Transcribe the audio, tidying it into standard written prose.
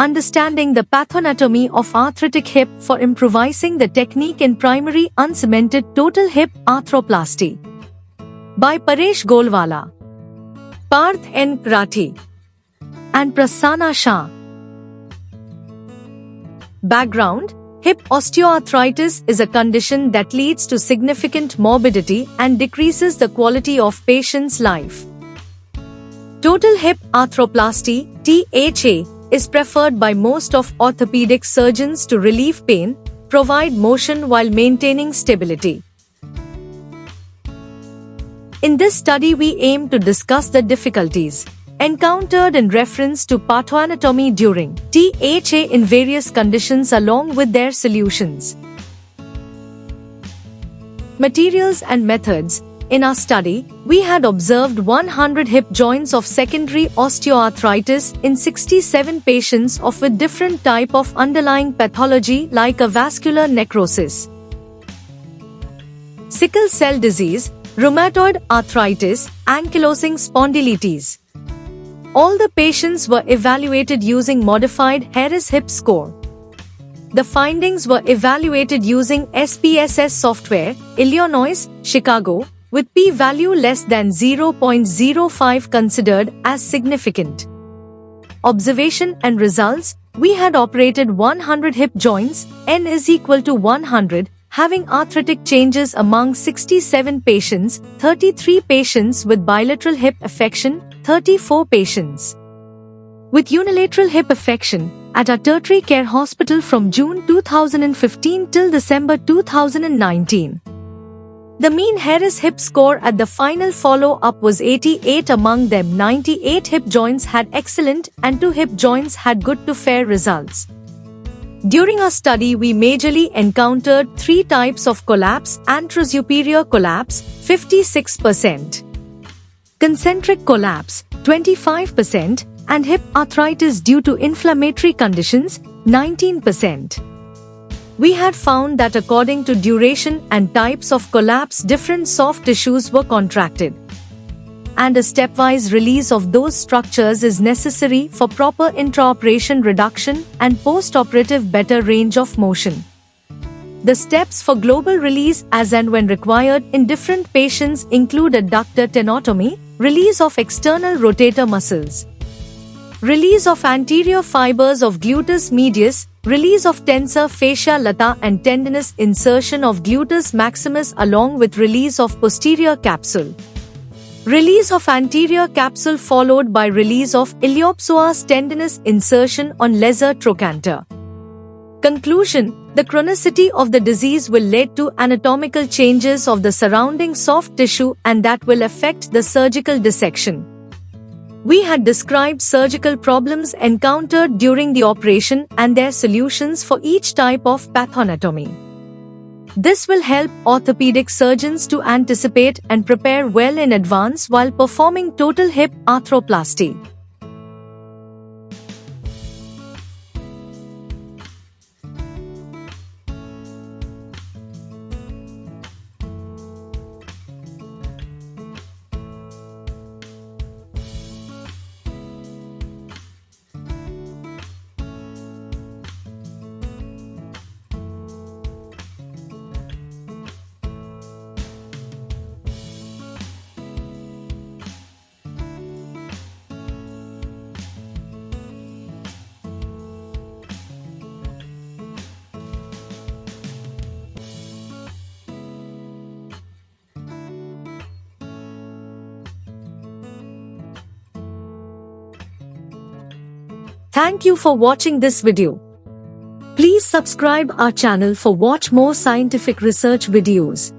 understanding the pathoanatomy of arthritic hip for improvising the technique in primary uncemented total hip arthroplasty. By Paresh Golwala, Parth N. Rathi, and Prasanna Shah. Background: hip osteoarthritis is a condition that leads to significant morbidity and decreases the quality of patient's life. Total hip arthroplasty (THA) is preferred by most of orthopedic surgeons to relieve pain, provide motion while maintaining stability. In this study we aim to discuss the difficulties encountered in reference to pathoanatomy during THA in various conditions along with their solutions. Materials and methods. In our study, we had observed 100 hip joints of secondary osteoarthritis in 67 patients with different type of underlying pathology like a vascular necrosis, sickle cell disease, rheumatoid arthritis, ankylosing spondylitis. All the patients were evaluated using modified Harris Hip Score. The findings were evaluated using SPSS software, Illinois, Chicago, with p-value less than 0.05 considered as significant. Observation and results: we had operated 100 hip joints, n is equal to 100, having arthritic changes among 67 patients, 33 patients with bilateral hip affection, 34 patients with unilateral hip affection, at a tertiary care hospital from June 2015 till December 2019. The mean Harris Hip Score at the final follow-up was 88. Among them, 98 hip joints had excellent and 2 hip joints had good to fair results. During our study, we majorly encountered 3 types of collapse: anterosuperior collapse, 56%, concentric collapse, 25%, and hip arthritis due to inflammatory conditions, 19%. We had found that according to duration and types of collapse, different soft tissues were contracted, and a stepwise release of those structures is necessary for proper intraoperation reduction and postoperative better range of motion. The steps for global release as and when required in different patients include adductor tenotomy, release of external rotator muscles, release of anterior fibers of gluteus medius, release of tensor fascia lata and tendinous, insertion of gluteus maximus along with release of posterior capsule, release of anterior capsule followed by release of iliopsoas tendinous, insertion on lesser trochanter. Conclusion: the chronicity of the disease will lead to anatomical changes of the surrounding soft tissue and that will affect the surgical dissection. We had described surgical problems encountered during the operation and their solutions for each type of pathoanatomy. This will help orthopedic surgeons to anticipate and prepare well in advance while performing total hip arthroplasty. Thank you for watching this video. Please subscribe our channel for watch more scientific research videos.